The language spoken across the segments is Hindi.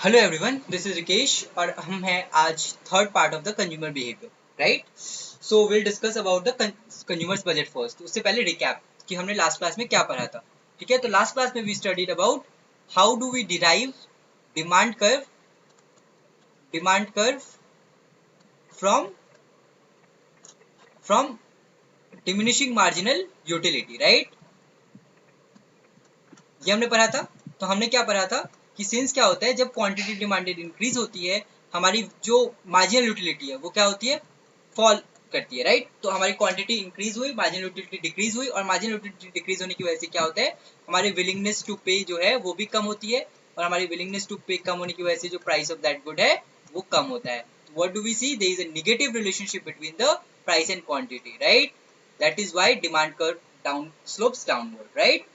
Hello everyone, this is Rikesh और हम हैं आज third part of the consumer behaviour, right? So will discuss about the consumers budget first. उससे पहले रिकैप कि हमने लास्ट क्लास में क्या पढ़ा था। ठीक है, तो लास्ट क्लास में we studied about how do we derive demand curve from from diminishing marginal utility, right? ये हमने पढ़ा था। तो हमने क्या पढ़ा था कि सिंस क्या होता है, जब क्वांटिटी डिमांडेड इंक्रीज होती है, हमारी जो मार्जिनल यूटिलिटी है वो क्या होती है, फॉल करती है, राइट? तो हमारी क्वांटिटी इंक्रीज हुई, मार्जिनल यूटिलिटी डिक्रीज हुई, और मार्जिनल यूटिलिटी डिक्रीज होने की वजह से क्या होता है, हमारी विलिंगनेस टू पे जो है वो भी कम होती है, और हमारी विलिंगनेस टू पे कम होने की वजह से जो प्राइस ऑफ दैट गुड है वो कम होता है। What do we see, there is a negative relationship between the price and quantity, right? That is why demand curve down slopes downward, right?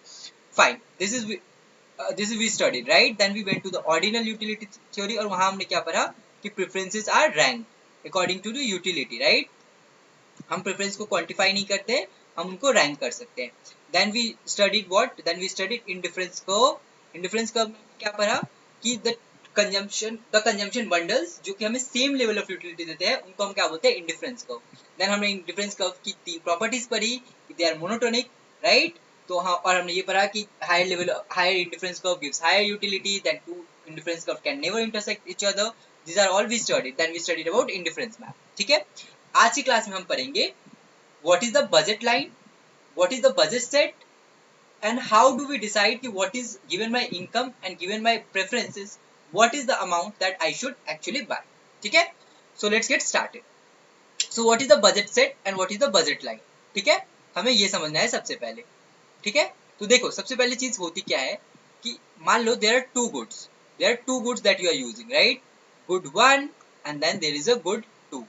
Fine. This is we studied, right? Then we went to the ordinal utility theory और वहां हमने क्या पढ़ा कि preferences are ranked according to the utility, right? हम preference को quantify नहीं करते, हम उनको rank कर सकते हैं. Then we studied what? Then we studied indifference curve. Indifference curve में क्या पढ़ा कि the consumption bundles जो कि हमें same level of utility देते हैं उनको हम क्या बोलते हैं, indifference curve. Then हमने indifference curve की 3 properties पढ़ी कि they are monotonic, right? तो हाँ, और हमने ये पढ़ा कि higher indifference curve gives higher utility, that two indifference curve can never intersect each other. These are all we studied. Then we studied about indifference map. ठीक है, आज की क्लास में हम पढ़ेंगे what is the budget line, what is the budget set, and how do we decide कि what is given my income and given my preferences, what is the amount that I should actually buy. ठीक है, so let's get started. So what is the budget set and what is the budget line? ठीक है, हमें ये समझना है सबसे पहले. ठीक है, तो देखो सबसे पहली चीज होती क्या है कि मान लो there are two goods that you are using, right? Good 1 and then there is a good 2.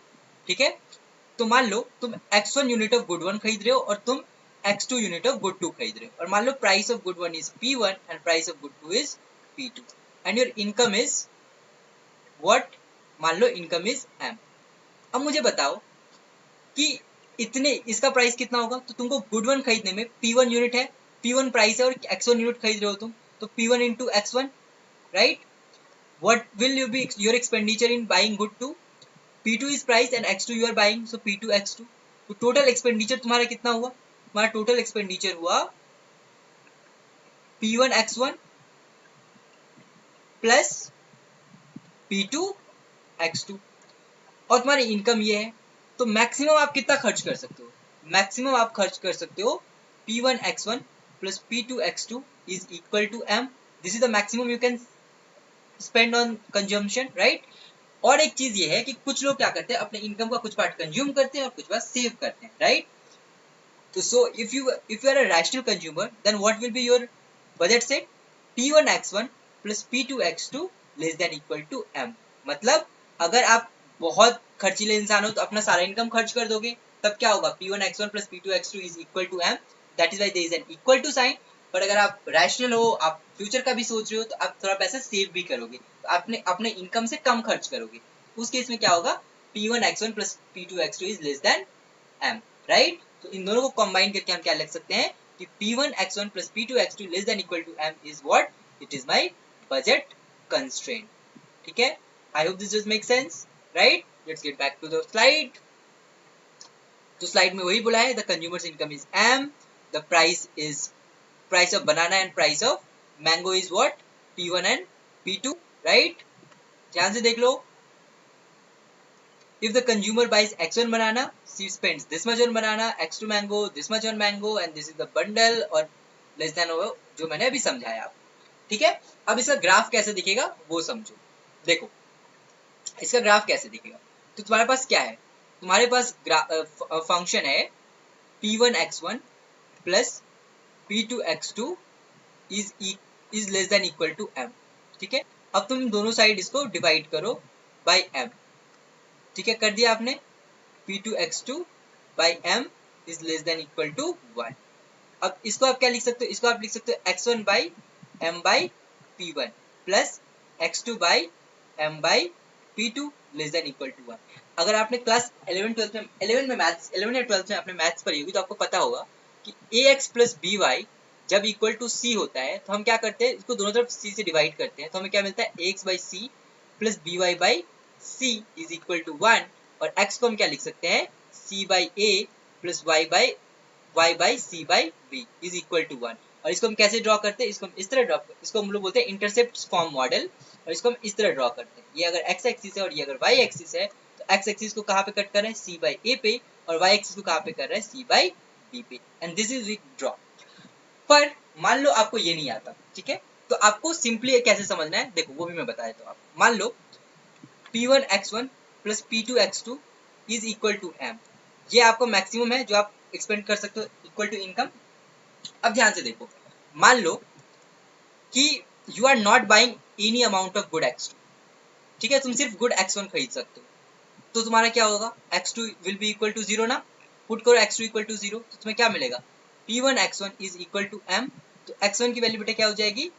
ठीक है, तो मान लो तुम x1 यूनिट ऑफ गुड 1 खरीद रहे हो और तुम x2 यूनिट ऑफ गुड 2 खरीद रहे हो, और मान लो price of good 1 is P1 and price of good 2 is P2 and your income is what? मान लो इनकम इज M. अब मुझे बताओ कि इतने इसका प्राइस कितना होगा? तो तुमको गुड 1 खरीदने में P1 यूनिट है, P1 प्राइस है, और x1 यूनिट खरीद रहे हो तुम, तो P1 into x1, right? What will you be your expenditure in buying good 2? P2 is price and x2 you are buying, so P2 x2. तो टोटल एक्सपेंडिचर तुम्हारा कितना हुआ? तुम्हारा टोटल एक्सपेंडिचर हुआ P1 x1 plus P2 x2, और तुम्हारी इनकम ये है. तो मैक्सिमम आप कितना खर्च कर सकते हो? मैक्सिमम आप खर्च कर सकते हो P1 x1 plus P2 x2 is equal to M. This is the maximum you can spend on consumption, right? और एक चीज ये है कि कुछ लोग क्या करते हैं, अपने इनकम का कुछ पार्ट कंज्यूम करते हैं और कुछ पार्ट सेव करते हैं, राइट? तो so if you are a rational consumer, then what will be your budget set? P1 x1 plus P2 x2 less than equal to M. मतलब अगर आप बहुत खर्चीले इंसान हो तो अपना सारा इनकम खर्च कर दोगे, तब क्या होगा? P1 x1 plus P2 x2 is equal to M. That is why there is an equal to sign. पर अगर आप रैशनल हो, आप फ्यूचर का भी सोच रहे हो, तो आप थोड़ा पैसा सेव भी करोगे, तो आपने अपने इनकम से कम खर्च करोगे. उस केस में क्या होगा? P1 x1 plus P2 x2 is less than M, right? तो इन दोनों को कंबाइन करके हम क्या लिख सकते हैं कि P1 x1 plus P2 x2 less than equal to M is what? It is my budget constraint. ठीक है, I hope this does make sense, right? Let's get back to the slide. तो स्लाइड में वही बोला है, the consumer's income is M, the price of banana and price of mango is what? P1 and P2, right? ध्यान से देख लो. If the consumer buys x1 banana, she spends this much on banana, x2 mango, this much on mango, and this is the bundle or less than over जो मैंने अभी समझाया आप. ठीक है, अब इसका ग्राफ कैसे दिखेगा वो समझो. देखो इसका ग्राफ कैसे दिखेगा. तो तुम्हारे पास क्या है? तुम्हारे पास फंक्शन है P1 x1 plus P2 x2 is less than equal to M. ठीक है, अब तुम दोनों साइड इसको डिवाइड करो बाय M. ठीक है, कर दिया आपने. P2 x2 by M is less than equal to 1. अब इसको आप क्या लिख सकते हो? इसको आप लिख सकते हो x1 by M by P1 plus x2 by M by P2 less than equal to 1. अगर आपने क्लास 11 में मैथ्स 11 या 12 में आपने मैथ्स पढ़ी होगी तो आपको पता होगा कि ax plus by जब इक्वल टू सी होता है तो हम क्या करते हैं, इसको दोनों तरफ सी से डिवाइड करते हैं, तो हमें क्या मिलता है, x by c plus b y by c is equal to 1, और एक्स को हम क्या लिख सकते हैं, सी by a plus y by c by b is equal to 1। और इसको हम कैसे ड्रॉ करते हैं, इसको हम इस तरह ड्रॉ, इसको हम लोग बोलते हैं इंटरसेप्ट फॉर्म मॉडल, और इसको हम इस तरह ड्रॉ करते हैं। ये अगर एक्स एक्सिस है और ये अगर वाई एक्सिस है, तो एक्स एक्सिस को कहाँ पे कट कर रहे हैं, सी बाई ए पे, और वाई एक्सिस को कहाँ पे कर रहे हैं, सी बाई बी पे, and this is we draw. पर मान लो आपको ये नहीं आता, ठीक है, तो आपको सिंपली कैसे समझना है, देखो वो भी मैं बताया। तो आप मान लो P1 x1 plus P2 x2 is equal to m, ये आपका मैक्सिमम है जो आप एक्सपेंड कर सकते हो इक्वल टू इनकम। अब ध्यान से देखो, मान लो कि you are not buying any amount of good x2, ठीक है, तुम सिर्फ गुड x1 खरीद सकते हो, तो तुम्हारा क्या होगा, x2 will be equal to 0 ना, पुट करो x2 इक्वल टू 0, तो तुम्हें क्या मिलेगा, P1 x1 is equal to m, तो x1 की वैल्यू बेटा क्या हो जाएगी,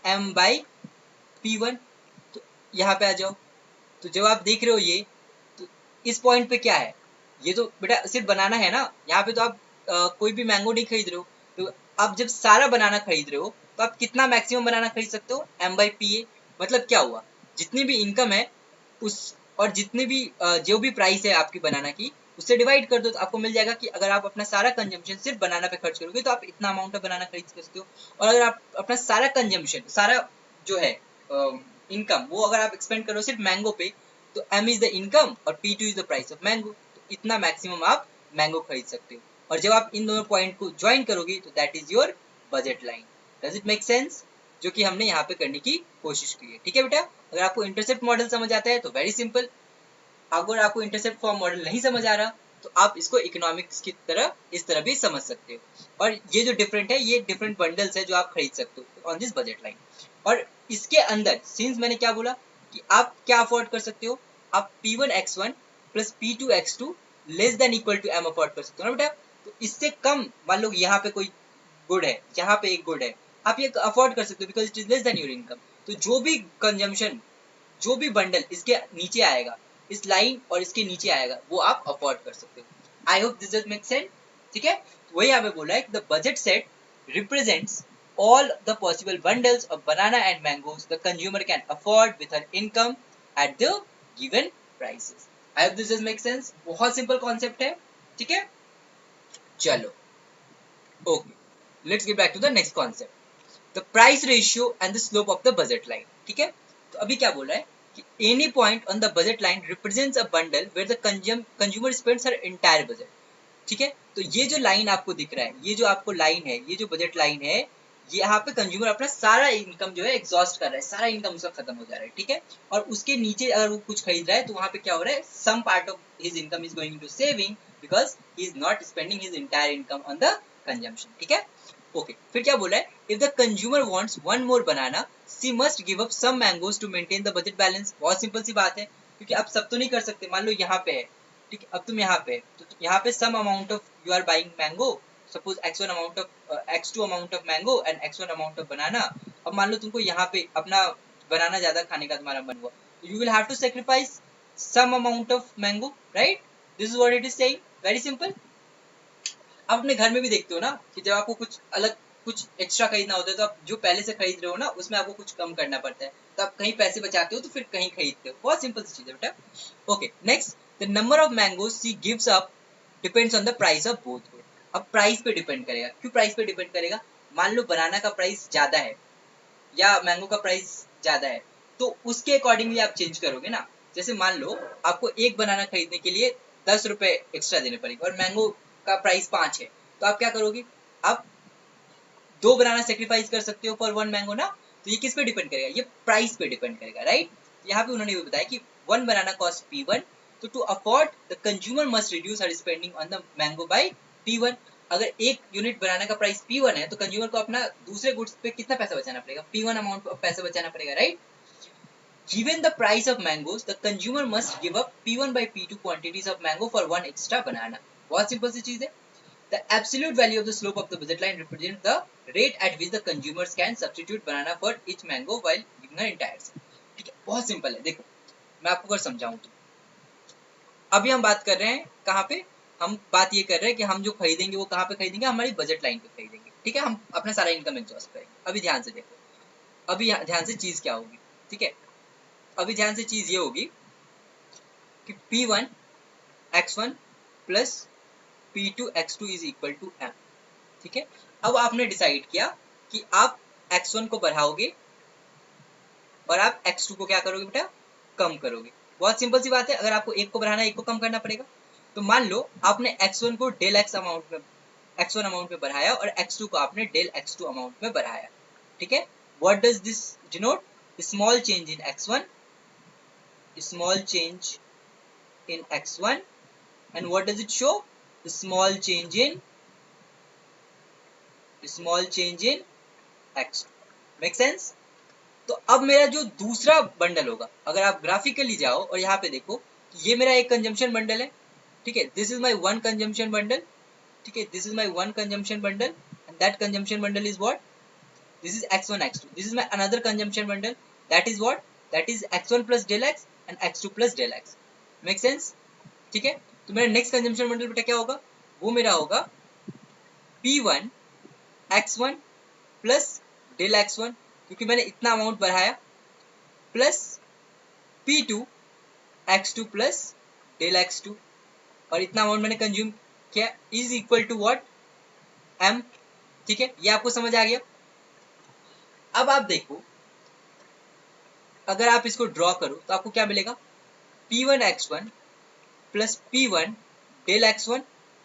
m बाई P1। तो यहाँ पे आ जाओ, तो जब आप देख रहे हो ये, तो इस पॉइंट पे क्या है, ये तो बेटा सिर्फ बनाना है ना, यहाँ पे तो आप कोई भी मैंगो नहीं खरीद रहे हो, तो आप जब सारा बनाना खरीद रहे हो तो आप कितना मैक्सिमम बनाना खरीद सकते हो, m बाई पी ए। मतलब क्या हुआ, जितनी भी इनकम है उस, और जितनी भी जो भी प्राइस है आपकी बनाना की, उससे डिवाइड कर दो, तो आपको मिल जाएगा कि अगर आप अपना सारा कंजम्पशन सिर्फ बनाना पे खर्च करोगे तो आप इतना अमाउंट ऑफ बनाना खरीद सकते हो, और अगर आप अपना सारा कंजम्पशन, सारा जो है इनकम, वो अगर आप एक्सपेंड करो सिर्फ मैंगो पे, तो m इज द इनकम और P2 is the price of mango, तो इतना मैक्सिमम आप मैंगो खरीद सकते हो। और जब आप इन दोनों पॉइंट को ज्वाइन करोगे तो that is your budget line. Does it make sense, जो कि हमने यहाँ पे करने की कोशिश की है, ठीक है बेटा। अगर आपको इंटरसेप्ट मॉडल समझ आता है तो वेरी सिंपल, अगर आपको इंटरसेप्ट फॉर्म मॉडल नहीं समझ आ रहा तो आप इसको इकोनॉमिक्स की तरह इस तरह भी समझ सकते हो। और ये जो डिफरेंट है, ये डिफरेंट बंडल्स है जो आप खरीद सकते हो ऑन दिस बजट लाइन। और इसके अंदर सिंस मैंने क्या बोला कि आप क्या अफोर्ड कर सकते हो, आप P1 x1 plus P2 x2 less than equal to m afford कर सकते हो ना बेटा। तो इससे कम, मान लो यहाँ पे कोई गुड है, यहाँ पे एक गुड है, आप ये अफोर्ड कर सकते हो because it is less than your income. तो जो भी कंजम्पशन, जो भी बंडल इसके नीचे आएगा, इस लाइन और इसके नीचे आएगा, वो आप अफोर्ड कर सकते हो। आई होप दिस मेक सेंस, ठीक है। वही यहाँ पे बोला है कि the budget set represents all the possible bundles of banana and mangoes the consumer can afford with her income at the given prices. I hope this make sense. बहुत सिंपल कॉन्सेप्ट है, ठीक है। चलो okay, let's get back to the next concept, the price ratio and the slope of the budget line, ठीक है। तो अभी क्या बोल रहा है कि any point on the budget line represents a bundle where the consumer spends her entire budget, ठीक है। तो ये जो लाइन आपको दिख रहा है, ये जो आपको लाइन है, ये जो बजट लाइन है, ये यहाँ पे कंज्यूमर अपना सारा इनकम जो है एग्जॉस्ट कर रहा है, सारा इनकम उसका खत्म हो जा रहा है, ठीक है। और उसके नीचे अगर वो कुछ खरीद रहा है तो वहाँ पे क्या हो रहा है, some part of his income is going to saving because he is not spending his entire income on the consumption, ठीक है। ओके, फिर क्या बोला है, if the consumer wants one more banana she must give up some mangoes to maintain the budget balance. बहुत सिंपल सी बात है, क्योंकि आप सब तो नहीं कर सकते। मान लो यहाँ पे है, ठीक है, अब तुम यहाँ पे, तो यहाँ पे some amount of you are buying mango, suppose x1 amount of x2 amount of mango and x1 amount of banana. अब मान लो तुमको यहाँ पे अपना बनाना ज्यादा खाने का तुम्हारा मन हुआ, you will have to sacrifice some amount of mango, right. This is what it is saying, very simple. आप अपने घर में भी देखते हो ना कि जब आपको कुछ अलग, कुछ एक्स्ट्रा खरीदना होता है, तो आप जो पहले से खरीद रहे हो ना उसमें आपको कुछ कम करना पड़ता है, तो आप कहीं पैसे बचाते हो तो फिर कहीं खरीदते हो। बहुत सिंपल सी चीज है बेटा। Okay, next, the number of mangoes she gives up depends on the price of both good. अब प्राइस पे डिपेंड करेगा, क्यों प्राइस पे डिपेंड करेगा, मान लो बनाना का प्राइस ज्यादा है या मैंगो का प्राइस ज्यादा है, तो उसके अकॉर्डिंगली आप चेंज करोगे ना। जैसे मान लो आपको एक बनाना खरीदने के लिए 10 रुपए एक्स्ट्रा देने पड़ेंगे और मैंगो का प्राइस 5 है, तो आप क्या करोगे, आप 2 बनाना सेक्रीफाइस कर सकते हो फॉर 1 मैंगो ना। तो ये किस पे डिपेंड करेगा, ये प्राइस पे डिपेंड करेगा, राइट। यहाँ पे उन्होंने ये बताया कि 1 बनाना कॉस्ट P1, तो to afford the consumer must reduce her spending on the mango by P1। अगर एक यूनिट बनाना का प्राइस P1 है तो कंज्यूमर को अपना दूसरे गुड्स पे कितना पैसा बचाना पड़ेगा, P1 अमाउंट ऑफ पैसा बचाना पड़ेगा, right. Given the price of mangoes, the consumer must give up P1 by P2 quantities of mango for 1 extra banana. बहुत सिंपल सी चीज है। The absolute value of the slope of the budget line represents the rate at which the consumers can substitute banana for each mango while giving an entire set. ठीक है, बहुत सिंपल है। देखो मैं आपको अगर समझाऊं तो अभी हम बात कर रहे हैं कहाँ पे, हम बात ये कर रहे हैं कि हम जो खरीदेंगे वो कहाँ पे खरीदेंगे, हमारी बजट लाइन पे खरीदेंगे। ठीक है, हम अपना सारा इनकम एग्जॉस्ट करेंगे। अभी ध्यान से देखो, अभी ध्यान से चीज क्या होगी, ठीक है, अभी ध्यान से चीज ये होगी कि P1 x1 plus P2 x2 is equal to m, ठीक है। अब आपने डिसाइड किया कि आप x1 को बढ़ाओगे और आप x2 को क्या करोगे बेटा, कम करोगे। बहुत सिंपल सी बात है, अगर आपको एक को बढ़ाना है एक को कम करना पड़ेगा। तो मान लो आपने x1 को डेल x अमाउंट में, x1 अमाउंट में बढ़ाया और x2 को आपने डेल x2 अमाउंट में बढ़ाया, ठीक है। What does this denote, small change in x1, small change in x1, and what does it show, small change in x2, make sense। तो अब मेरा जो दूसरा बंडल होगा, अगर आप ग्राफिकली जाओ और यहाँ पे देखो, ये मेरा एक कंजम्पशन बंडल है, ठीक है, this is my one consumption bundle, ठीक है, this is my one consumption bundle and that consumption bundle is what, this is x1 x2, this is my another consumption bundle, that is what, that is x1 plus del x and x2 plus del x, make sense, ठीक है। तो मेरा नेक्स्ट कंजम्पशन बंडल बेटा क्या होगा, वो मेरा होगा P1 x1 plus del x1, क्योंकि मैंने इतना अमाउंट बढ़ाया, plus P2 x2 plus del x2, और इतना अमाउंट मैंने कंज्यूम किया, is equal to what, m, ठीक है, ये आपको समझ आ गया। अब आप देखो, अगर आप इसको ड्रॉ करो तो आपको क्या मिलेगा, P1 x1 plus P1 del x1,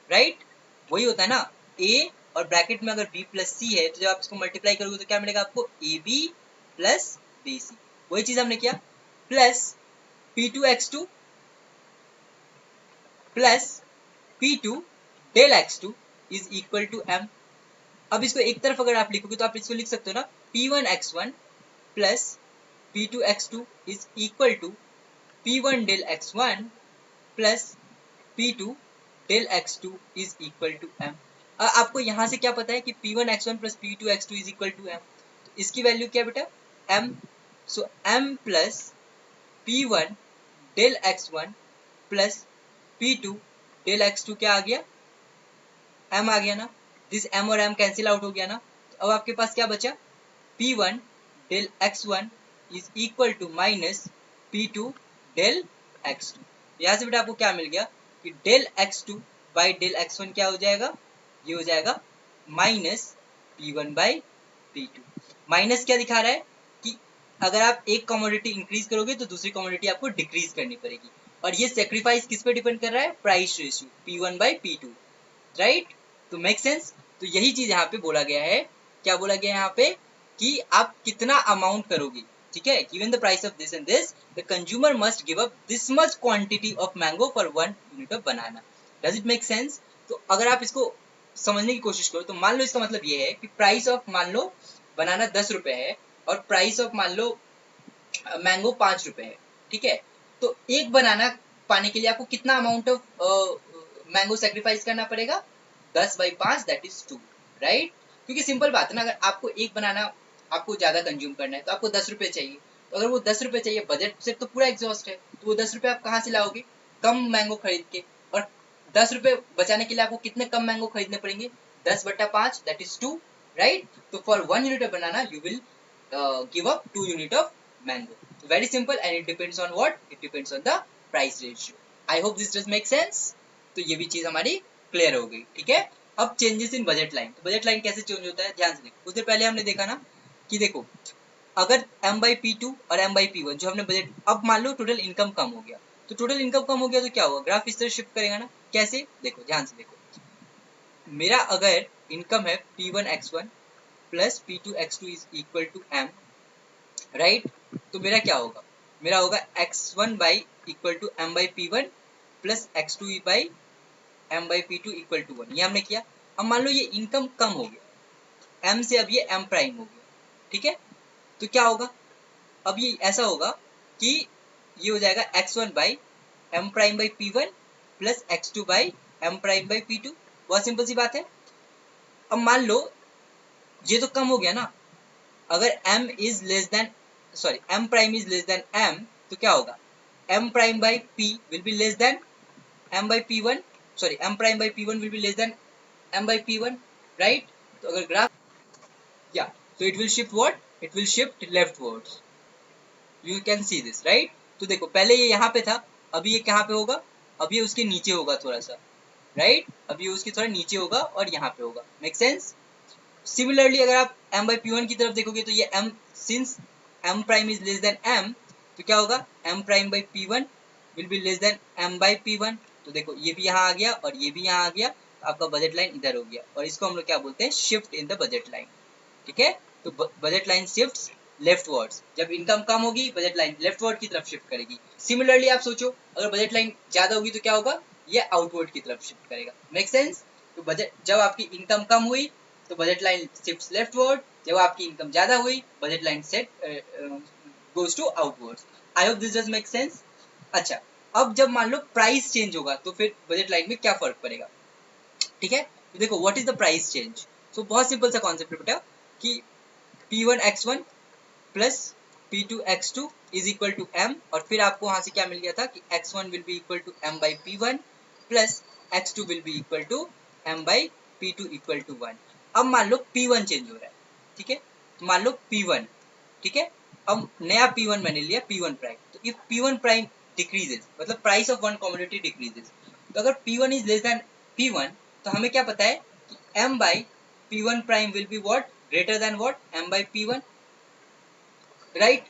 right, वही होता है ना A, और ब्रैकेट में अगर B प्लस C है तो जब आप इसको मल्टीप्लाई करोगे तो क्या मिलेगा आपको, AB प्लस BC, वही चीज हमने किया, plus P2 x2 plus P2 del x2 is equal to M। अब इसको एक तरफ अगर आप लिखोगे तो आप इसको लिख सकते हो ना, P1 x1 plus P2 x2 is equal to P1 del x1 plus P2 del x2 is equal to M। आपको यहाँ से क्या पता है कि P1 x1 plus P2 x2 is equal to M, तो इसकी वैल्यू क्या बेटा, M, so M plus P1 del x1 plus P2 del x2 क्या आ गया, M आ गया ना, दिस M और M कैंसिल आउट हो गया ना, तो अब आपके पास क्या बचा, P1 del x1 is equal to minus P2 del x2। यहाँ से बेटा आपको क्या मिल गया कि del x2 by del x1 क्या हो जाएगा, ये हो जाएगा minus P1 by P2। Minus क्या दिखा रहा है कि अगर आप एक कमोडिटी इंक्रीज करोगे तो दूसरी कमोडिटी आपको डिक्रीज करनी पड़ेगी, और ये सेक्रीफाइस किस पे डिपेंड कर रहा है, price ratio P1 by P2, right. तो मेक सेंस। तो यही चीज यहाँ पे बोला गया है, क्या बोला गया है यहाँ पे, कि आप कितना अमाउंट करोगे, ठीक है, given the price of this and this, the consumer must give up this much quantity of mango for 1 unit of banana. Does it make sense. तो अगर आप इसको समझने की कोशिश करो तो मान लो इसका मतलब ये है कि प्राइस ऑफ, मान लो बनाना 10 रुपए है और प्राइस ऑफ मान लो मैंगो 5 रुपए है, ठीक है, तो एक बनाना पाने के लिए आपको कितना अमाउंट ऑफ मैंगो सेक्रीफाइस करना पड़ेगा, 10/5 दैट इज 2, राइट। क्योंकि सिंपल बात है ना, अगर आपको एक बनाना आपको ज्यादा कंज्यूम करना है तो आपको 10 रुपए चाहिए, तो अगर वो 10 रुपए चाहिए, बजट से तो पूरा एग्जॉस्ट है, तो वो 10 रुपए आप कहाँ से लाओगे, कम मैंगो खरीद के, और 10 रुपए बचाने के लिए आपको कितने कम मैंगो खरीदने पड़ेंगे, 10/5 दैट इज 2, राइट। तो for 1 unit of banana you will give up 2 unit of mango. Very simple and it depends on what, it depends on the price ratio. I hope this does make sense. तो ये भी चीज हमारी क्लियर हो गई, ठीक है। अब चेंजेस इन बजट लाइन, तो बजट लाइन कैसे चेंज होता है, ध्यान से देखो। कुछ देर पहले हमने देखा ना कि देखो, अगर M/P2 और M/P1 जो हमने बजट, अब मान लो टोटल इनकम कम हो गया, तो टोटल इनकम कम हो गया तो क्या होगा, ग्राफ इस तरह शिफ्ट करेगा ना, कैसे, देखो ध्यान से देखो, मेरा अगर इनकम है P1 x1 plus P2 x2 is equal to M, right, तो मेरा क्या होगा, मेरा होगा x1 by equal to M/P1 plus x2 by M/P2 equal to 1, ये हमने किया। अब मान लो ये इनकम कम हो गया, M से अब ये M प्राइम हो गया, ठीक है, तो क्या होगा, अब ये ऐसा होगा कि ये हो जाएगा x1 by M prime by P1 plus x2 by M prime by P2। बहुत सिंपल सी बात है। अब मान लो ये तो कम हो गया ना, अगर M is less than, sorry M prime is less than M, तो क्या होगा, M prime by P will be less than M by P1, sorry M prime by P1 will be less than M by P1, right। तो अगर ग्राफ या तो it will shift what, it will shift leftwards, you can see this right. तो देखो पहले ये यहाँ पे था, अभी ये कहाँ पे होगा, अभी ये उसके नीचे होगा थोड़ा सा, राइट, अभी उसके थोड़ा नीचे होगा और यहाँ पे होगा, मेक सेंस। सिमिलरली अगर आप m by p1 की तरफ देखोगे तो ये m, since m prime is less than m, तो क्या होगा m prime by p1 will be less than m by p1। तो देखो ये भी यहाँ आ गया और ये भी यहाँ आ गया, तो आपका बजट लाइन इधर हो गया, और इसको हम लोग क्या बोलते हैं, shift in the budget line, ठीक है। तो बजट लाइन शिफ्ट्स लेफ्टवर्ड्स, जब इनकम कम होगी बजट लाइन लेफ्टवर्ड की तरफ शिफ्ट करेगी। सिमिलरली आप सोचो अगर बजट लाइन ज्यादा होगी तो क्या होगा, ये आउटवर्ड की तरफ शिफ्ट करेगा, मेक सेंस। तो बजट जब आपकी इनकम कम हुई तो बजट लाइन शिफ्ट्स लेफ्टवर्ड, जब आपकी इनकम ज्यादा हुई budget line set goes to outwards. I hope this does make sense. अच्छा, अब जब मान लो प्राइस चेंज होगा तो फिर बजट लाइन में क्या फर्क पड़ेगा, ठीक है। तो देखो what is the price change, so बहुत सिंपल सा कॉन्सेप्ट है बेटा कि P1 X1 plus P2 X2 is equal to M, और फिर आपको वहां से क्या मिल गया था कि X1 will be equal to M by P1 plus X2 will be equal to M by P2 equal to 1। अब मान लो P1 चेंज हो रहा है, ठीक है, तो मान लो P1, ठीक है, अब नया P1 मैंने लिया, P1 प्राइम, तो इफ P1 प्राइम डिक्रीजेस, मतलब price of one commodity decreases, तो अगर P1 is less than P1 तो हमें क्या पता है कि M by P1 prime will be what, greater than what, M by P1, right.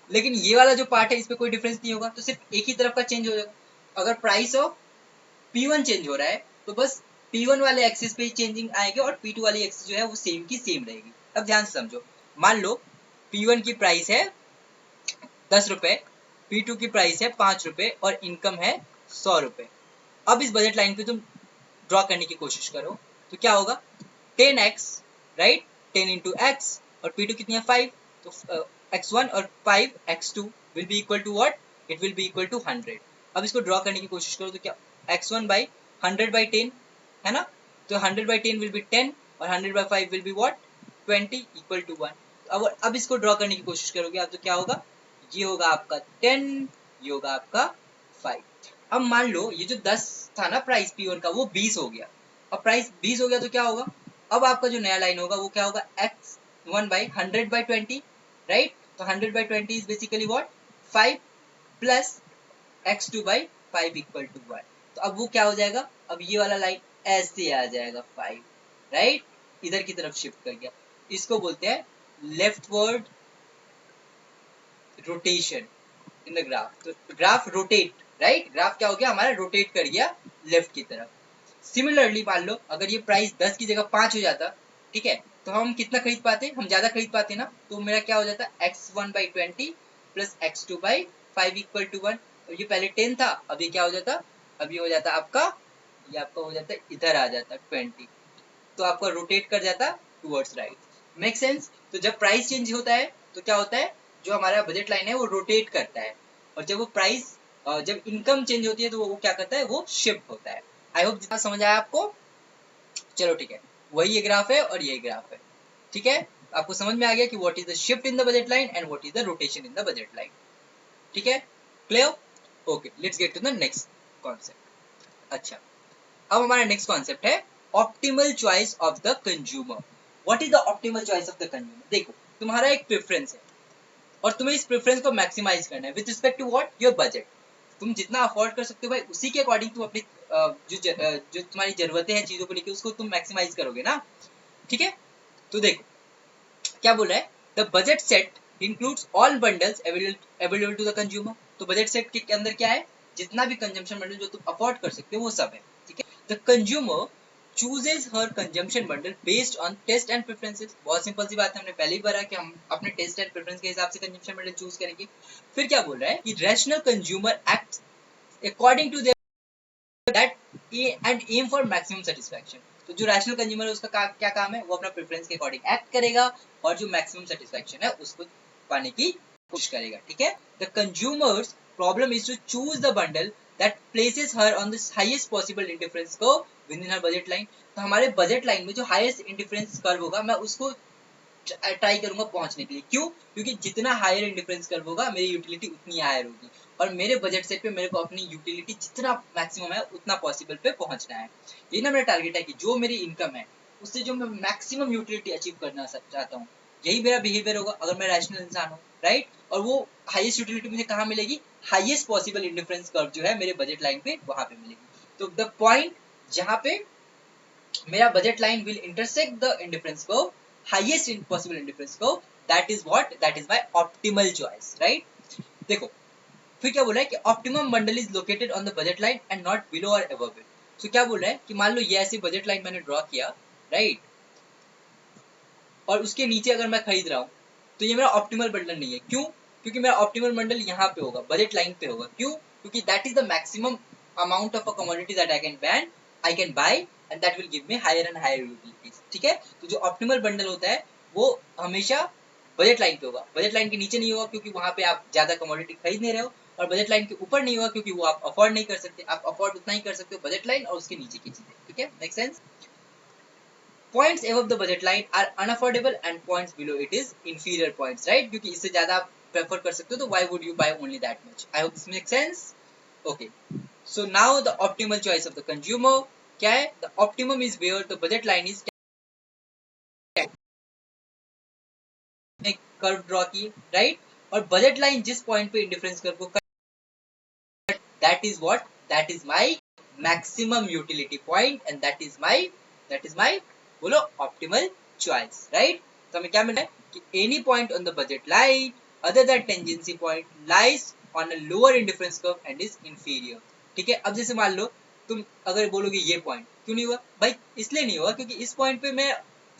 लेकिन ये वाला जो पार्ट है इस पे कोई डिफरेंस नहीं होगा, तो सिर्फ एक ही तरफ का चेंज हो जाएगा। अगर प्राइस ऑफ P1 चेंज हो रहा है तो बस P1 वाले एक्सिस पे ही चेंजिंग आएगी और P2 वाली एक्सिस जो है वो सेम की सेम रहेगी। अब ध्यान से समझो, मान लो P1 की प्राइस है 10 रुपए, P2 की प्राइस है 5 रुपए और इनकम है 100 रुपए। अब इस बजट लाइन पे तुम ड्रॉ करने की कोशिश करो तो क्या होगा, 10x, राइट, 10 इंटू एक्स, और P2 कितनी है 5, तो x1 और 5 x2 will be equal to what, it will be equal to 100। अब इसको ड्रॉ करने की कोशिश करो तो क्या, x1 बाई 100 बाई 10 है ना, तो 100 बाई 10 विल बी 10 और 100 by 5 will be what, 20 equal to 1। अब इसको ड्रॉ करने की कोशिश करोगे आप तो क्या होगा, ये होगा आपका 10, ये होगा आपका 5। अब मान लो ये जो 10 था ना प्राइस P1 का वो 20 हो गया, अब प्राइस 20 हो गया तो क्या होगा, अब आपका जो नया लाइन होगा वो क्या होगा, x1 बाई 100 बाई 20, राइट, तो 100 by 20 is basically what, 5 plus x2 by 5 equal to 1। तो अब वो क्या हो जाएगा, अब ये वाला लाइन ऐसे आ जाएगा 5, राइट, इधर की तरफ शिफ्ट कर गया, इसको बोलते हैं leftward rotation in the graph. तो ग्राफ रोटेट, राइट, ग्राफ क्या हो गया हमारा, रोटेट कर गया लेफ्ट की तरफ। सिमिलरली मान लो अगर ये प्राइस 10 की जगह 5 हो जाता, ठीक है, तो हम कितना खरीद पाते, हम ज्यादा खरीद पाते ना, तो मेरा क्या हो जाता, x1 by 20 plus x2 by 5 equal to 1। तो ये पहले 10 था, अब ये क्या हो जाता, अब ये हो जाता आपका, ये आपका हो जाता इधर आ जाता 20, तो आपका रोटेट कर जाता टुवर्ड्स राइट, मेक सेंस। तो जब प्राइस चेंज होता है तो क्या होता है, जो हमारा बजट लाइन है वो रोटेट करता है, और जब वो प्राइस, जब इनकम चेंज होती है तो वो क्या करता है, वो शिफ्ट होता है। आई होप जितना समझ आया आपको, चलो ठीक है, वही ये ग्राफ है और ये ग्राफ है, ठीक है, आपको समझ में आ गया कि what is the shift in the budget line and what is the rotation in the budget line, ठीक है, clear, okay, let's get to the next concept. अच्छा, अब हमारा नेक्स्ट कॉन्सेप्ट है optimal choice of the consumer. What is the optimal choice of the consumer, देखो तुम्हारा एक प्रेफरेंस है और तुम्हें इस प्रेफरेंस को मैक्सिमाइज करना है with respect to what, your budget. तुम जितना अफोर्ड कर सकते हो भाई उसी के अकॉर्डिंग तुम अपनी जो तुम्हारी जरूरतें हैं चीजों को लेकर उसको तुम मैक्सिमाइज करोगे ना, ठीक है। तो देखो क्या बोल रहा है, the budget set includes all bundles available to the consumer. तो बजट सेट के अंदर क्या है, जितना भी कंजम्पशन बंडल जो तुम अफोर्ड कर सकते हो वो सब है, ठीक है। The consumer chooses her consumption bundle based on taste and preferences। बहुत सिंपल सी बात है, हमने पहले ही पढ़ा कि हम अपने टेस्ट एंड प्रेफरेंस के हिसाब से कंजम्पशन बंडल चूज करेंगे। फिर क्या बोल रहा है कि rational consumer acts according to their that and aim for maximum satisfaction. तो जो रैशनल कंज्यूमर है उसका क्या काम है, वो अपना प्रेफरेंस के अकॉर्डिंग एक्ट करेगा और जो मैक्सिमम सेटिस्फैक्शन है उसको पाने की कोशिश करेगा, ठीक है। The consumer's problem is to choose the bundle that places her on the highest possible indifference curve within her budget line। तो हमारे बजट लाइन में जो हाईएस्ट इंडिफरेंस कर्व होगा मैं उसको ट्राई करूंगा पहुंचने के लिए, क्यों, क्योंकि जितना हायर इंडिफरेंस कर्व होगा मेरी यूटिलिटी उतनी हायर होगी और मेरे बजट सेट पे मेरे को अपनी यूटिलिटी जितना मैक्सिमम है उतना पॉसिबल पे पहुंचना है। ये ना मेरा टारगेट है कि जो मेरी इनकम है उससे जो मैं मैक्सिमम यूटिलिटी अचीव करना चाहता हूँ, यही मेरा बिहेवियर होगा अगर मैं रैशनल इंसान हूँ, राइट। और वो हाईएस्ट यूटिलिटी मुझे कहाँ मिलेगी, हाईएस्ट पॉसिबल इंडिफरेंस कर्व जो है मेरे बजट लाइन पे वहां पे मिलेगी। तो द पॉइंट जहाँ पे मेरा budget line will intersect the indifference curve, highest possible indifference curve, that is what, that is my optimal choice, right. देखो फिर क्या बोल रहा है कि optimum bundle is located on the budget line and not below और अबव इट। सो क्या बोल रहा है कि मान लो ये ऐसी बजट लाइन मैंने ड्रॉ किया, राइट, और उसके नीचे अगर मैं खरीद रहा हूँ तो ये मेरा ऑप्टिमल बंडल नहीं है। क्यों? क्योंकि मेरा ऑप्टिमल बंडल यहाँ पे होगा, बजट लाइन पे होगा। क्यों? क्योंकि that is the maximum amount of a commodity that I can buy and that will give me higher and higher utilities, ठीक है। तो जो ऑप्टिमल बंडल होता है वो हमेशा बजट लाइन पे होगा, बजट लाइन के नीचे नहीं होगा क्योंकि वहां पे आप ज्यादा कमोडिटी खरीद नहीं रहे हो, और बजट लाइन के ऊपर नहीं होगा क्योंकि वो आप अफोर्ड नहीं कर सकते, आप अफोर्ड उतना ही कर सकते हो बजट लाइन और उसके नीचे की चीजें, ठीक है, make sense. Points above the budget line are unaffordable and points below it is inferior points, right? क्योंकि इससे ज्यादा आप prefer कर सकते हो तो why would you buy only that much? I hope this makes sense. Okay. So now the optimal choice of the consumer क्या है? The optimum is where the budget line is एक कर्व ड्रॉ की, राइट, और बजट लाइन जिस पॉइंट पे इंडिफरेंस कर्व को that is what, that is my maximum utility point and that is my बोलो optimal choice, right? तो हमें क्या मिल रहा है कि any point on the budget line other than tangency point lies on a lower indifference curve and is inferior, ठीक है। अब जैसे मान लो तुम अगर बोलोगे ये पॉइंट क्यों नहीं हुआ भाई, इसलिए नहीं हुआ क्योंकि इस पॉइंट पे मैं,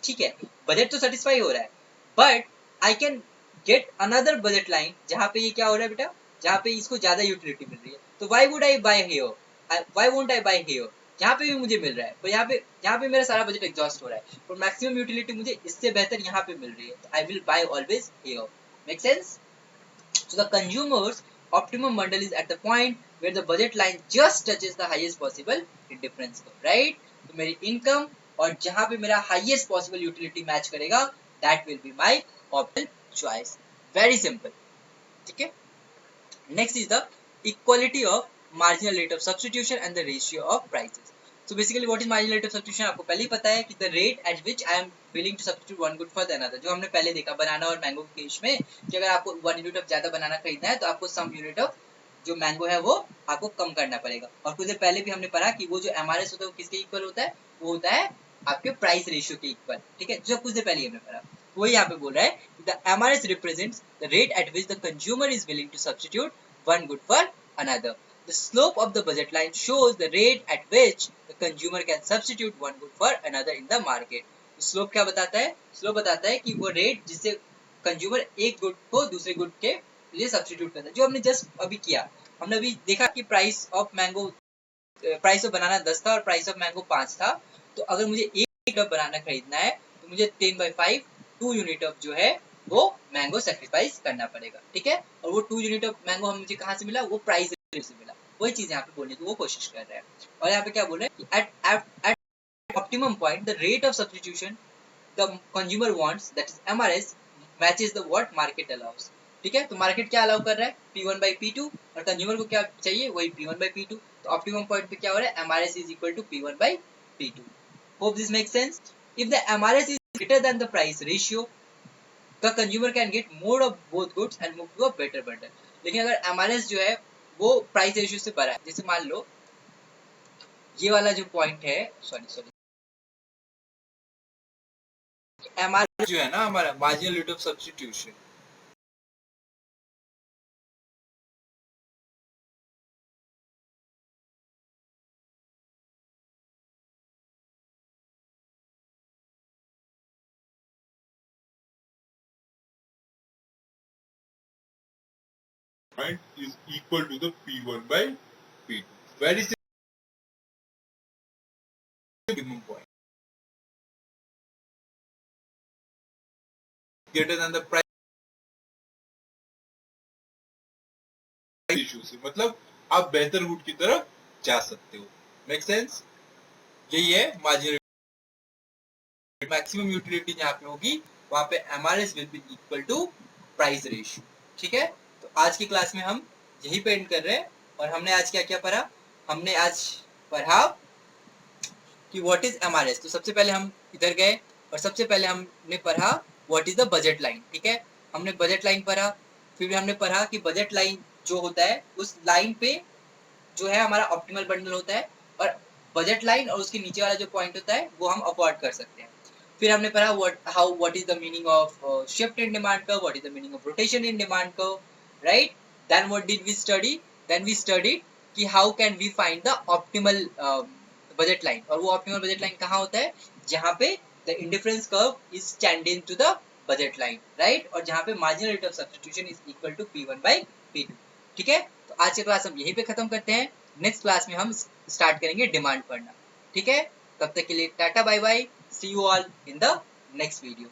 ठीक है, बजट तो सेटिस्फाई हो रहा है, but I can get another budget line जहाँ पे ये क्या हो रहा है बेटा, जहाँ पे इसको ज्यादा यूटिलिटी मिल रही है। तो why would I buy here, why won't I buy here, यहाँ पे भी मुझे मिल रहा है, तो यहाँ पे मेरा सारा बजट एग्जॉस्ट हो रहा है और मैक्सिमम यूटिलिटी मुझे इससे बेहतर यहाँ पे मिल रही है, तो I will buy always here, make sense. So the consumer's optimum bundle is at the point where the budget line just touches the highest possible indifference curve, right? तो मेरी इनकम और जहाँ पे मेरा highest possible utility मैच करेगा, that will be my optimal choice. Very simple, ठीक है। Next is the equality of marginal rate of substitution and the ratio of prices. So basically what is marginal rate of substitution, आपको पहले ही पता है कि the rate at which I am willing to substitute one good for the another, जो हमने पहले देखा बनाना और मैंगो के केस में कि अगर आपको 1 यूनिट ऑफ ज्यादा बनाना खरीदना है तो आपको सम यूनिट ऑफ जो मैंगो है वो आपको कम करना पड़ेगा। और कुछ देर पहले भी हमने पढ़ा कि वो जो एमआरएस होता है वो किसके इक्वल होता है, वो होता है आपके प्राइस रेशियो के इक्वल, ठीक है, जो कुछ देर पहले हमने पढ़ा। वो यहाँ पे बोल रहा है the MRS represents the rate at which the consumer is willing to substitute one good for another. The slope of the budget line shows the rate at which the consumer can substitute one good for another in the market. Slope क्या बताता है, स्लोप बताता है कि वो रेट जिससे कंज्यूमर एक गुड को दूसरे गुड के लिए सब्स्टिट्यूट करता है, जो हमने जस्ट अभी किया। हमने अभी देखा कि price of mango, price of बनाना 10 था और प्राइस ऑफ मैंगो 5 था, तो अगर मुझे एक बनाना खरीदना है तो मुझे 10/5 2 यूनिट ऑफ जो है वो मैंगो सेक्रीफाइस करना पड़ेगा, ठीक है। और वो 2 यूनिट ऑफ मैंगो मुझे कहाँ से मिला, वो प्राइस से मिला। वही चीज यहाँ पे बोलने की वो कोशिश कर रहे हैं। और यहाँ पे क्या बोल रहे हैं कि eight optimum point the rate of substitution the consumer wants, that is MRS, matches the what market allows, ठीक है। तो मार्केट क्या अलाउ कर रहा है, P1/P2, और कंज्यूमर को क्या चाहिए, वही P1/P2। तो ऑप्टिमम पॉइंट पे क्या हो रहा है, MRS is equal to P1/P2. Hope this makes sense. If the MRS is greater than the price ratio, the consumer can get more of both goods and move to a better bundle. लेकिन अगर MRS जो है वो प्राइस रेशियो से बड़ा है, जैसे मान लो ये वाला जो पॉइंट है, सॉरी MRS जो है ना हमारा marginal rate of substitution, point is equal to the P1/P2. Very simple minimum point. Greater than the price issue से मतलब आप बेहतर रूट की तरफ जा सकते हो। Make sense? यही है मार्जिनल मैक्सिमम यूटिलिटी जहाँ पे होगी वहाँ पे MRS will be equal to price ratio, ठीक है। तो आज की क्लास में हम यही पे एंड कर रहे हैं। और हमने आज क्या क्या पढ़ा, हमने आज पढ़ा कि व्हाट इज एमआरएस। तो सबसे पहले हम इधर गए और सबसे पहले हमने पढ़ा what is the budget line. ठीक है, हमने बजट लाइन पढ़ा, फिर हमने पढ़ा कि बजट लाइन जो होता है उस लाइन पे जो है हमारा ऑप्टिमल बंडल होता है, और बजट लाइन और उसके नीचे वाला जो पॉइंट होता है वो हम अफोर्ड कर सकते हैं। फिर हमने पढ़ा what is the meaning of shift in demand curve, what is the meaning of rotation in demand curve, right. Then what did we study, then we studied कि how can we find the optimal budget line, और वो ऑप्टिमल बजट लाइन कहाँ होता है, जहाँ पे the indifference curve is tending to the budget line, right, और जहाँ पे marginal rate of substitution is equal to P1 by P2। ठीक है, तो आज की क्लास हम यहीं पे खत्म करते हैं। नेक्स्ट क्लास में हम स्टार्ट करेंगे डिमांड पढ़ना। ठीक है, तब तक के लिए tata bye bye, see you all in the next video.